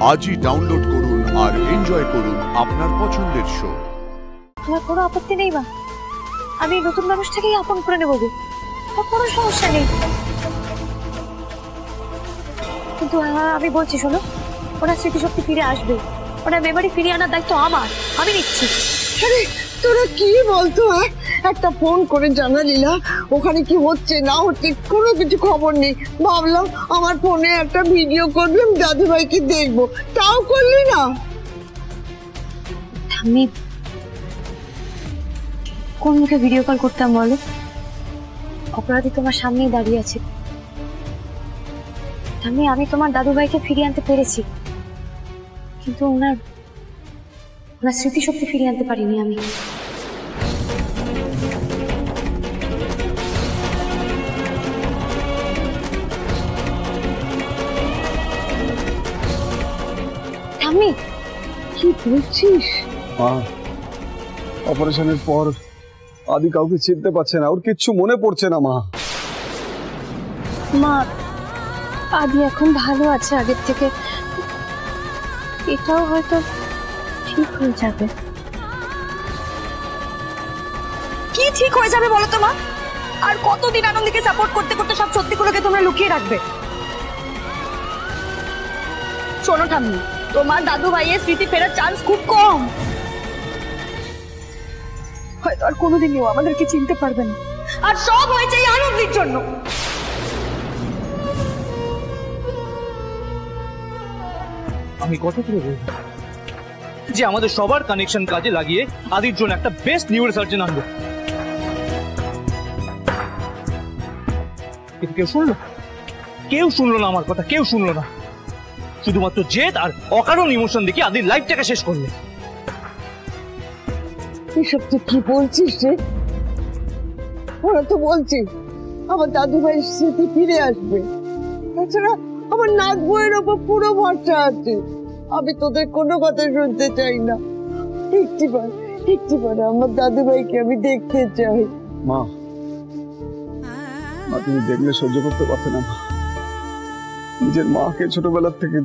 আজই ডাউনলোড করুন আর এনজয় করুন আপনার পছন্দের শো। তোমার কোনো আপত্তি নেই মা? আমি নতুন মানুষটাকেই আপন করে নেব, কোনো সমস্যা নেই। কিন্তু আমি বলছি শোনো, ওনার স্মৃতিশক্তি ফিরে আসবে, ওনার মেমোরি ফিরিয়ে আনার দায়িত্ব আমার, আমি নিচ্ছি। আরে তোরা কি বলতো, একটা ফোন করে জানালি না ওখানে কি হচ্ছে না হচ্ছে, কোনো কিছু খবর নেই। ভাবলাম আমার ফোনে একটা ভিডিও করবি, আমি দাদু ভাইকে দেখবো, তাও করলি না। আমি কোন মুখে ভিডিও কল করতাম বলো? অপরাধী তোমার সামনেই দাঁড়িয়ে আছে। আমি তোমার দাদু ভাইকে ফিরিয়ে আনতে পেরেছি, কিন্তু ওনার স্মৃতিশক্তি ফিরিয়ে আনতে পারিনি আমি। আমি কি বলছিস? মা, অপারেশনের পর আদি কাউকে চিনতে পারছে না, ওর কিচ্ছু মনে পড়ছে না। মা, আদি এখন ভালো আছে আগের থেকে, এটাও হয়তো ঠিক হয়ে যাবে। কি ঠিক হয়ে যাবে বলো তো মা? আর কতদিন আনন্দকে সাপোর্ট করতে করতে সব সত্যিগুলোকে তোমরা লুকিয়ে রাখবে? শোনো ঠাম্মি, তোমার দাদু ভাইয়ের স্মৃতি ফেরার চান্স খুব কম। হয়তো আর কোনোদিনও আমাদেরকে চিনতে পারবে না, আর সব হয়েছে এই আনন্দের জন্য। আমি কত করে বলবো যে আমাদের সবার কানেকশন কাজে লাগিয়ে আদির জন্য একটা বেস্ট নিউরো সার্জন আনবো, কিন্তু কেউ শুনলো না আমার কথা, কেউ শুনলো না। শুধুমাত্র জেদ আর অকারণ ইমোশন দেখে আদির লাইফটাকে শেষ করলে। এসব তুই কি বলছিস রে? ওরা তো বলছে আমার দাদু ভাইয়ের স্মৃতি ফিরে আসবে, তাছাড়া আমার নাক বইয়ের ওপর পুরো ভরসা আছে। আমি তোদের কোনো কথা শুনতে চাই না। একটিবার আমার দাদু ভাইকে আমি দেখতে চাই। মা, তুমি দেখলে সহ্য করতে পারতে না। নিজের মাকে ছোটবেলার থেকে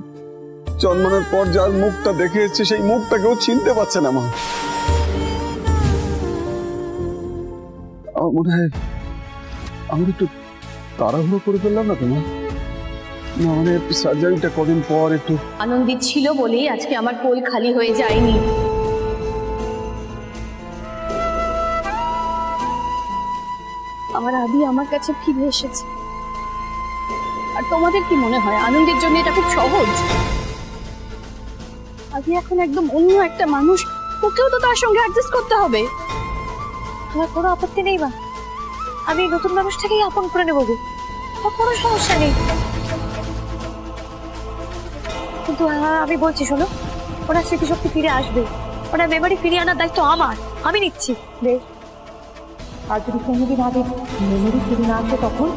জন্মানোর পর যার মুখটা দেখে এসেছে, সেই মুখটাকেও চিনতে পারছে না। মা, আমার মনে হয় আমি একটু তাড়াহুড়ো করে ফেললাম না তোমার? না মানে সার্জারিটা কদিন পর একটু আনন্দিত ছিল বলেই আজকে আমার কোল খালি হয়ে যায়নি। আমার আদি আমার কাছে ফিরে এসেছে। আর তোমাদের কি মনে হয় আনন্দের জন্য এটা খুব সহজ? আদি এখন একদম অন্য একটা মানুষ, ওকেও তো তার সঙ্গে অ্যাডজাস্ট করতে হবে। তোমার কোনো আপত্তি নেই মা? আমি নতুন মানুষটাকেই আপন করে নেব, কোনো সমস্যা নেই। কিন্তু আমি বলছি শোনো, ওনার স্মৃতিশক্তি ফিরে আসবে, ওনার মেমোরি ফিরিয়ে আনার দায়িত্ব আমার, আমি নিচ্ছি। আর যদি কোনোদিন আগে মেমোরি ফিরে না আসে তখন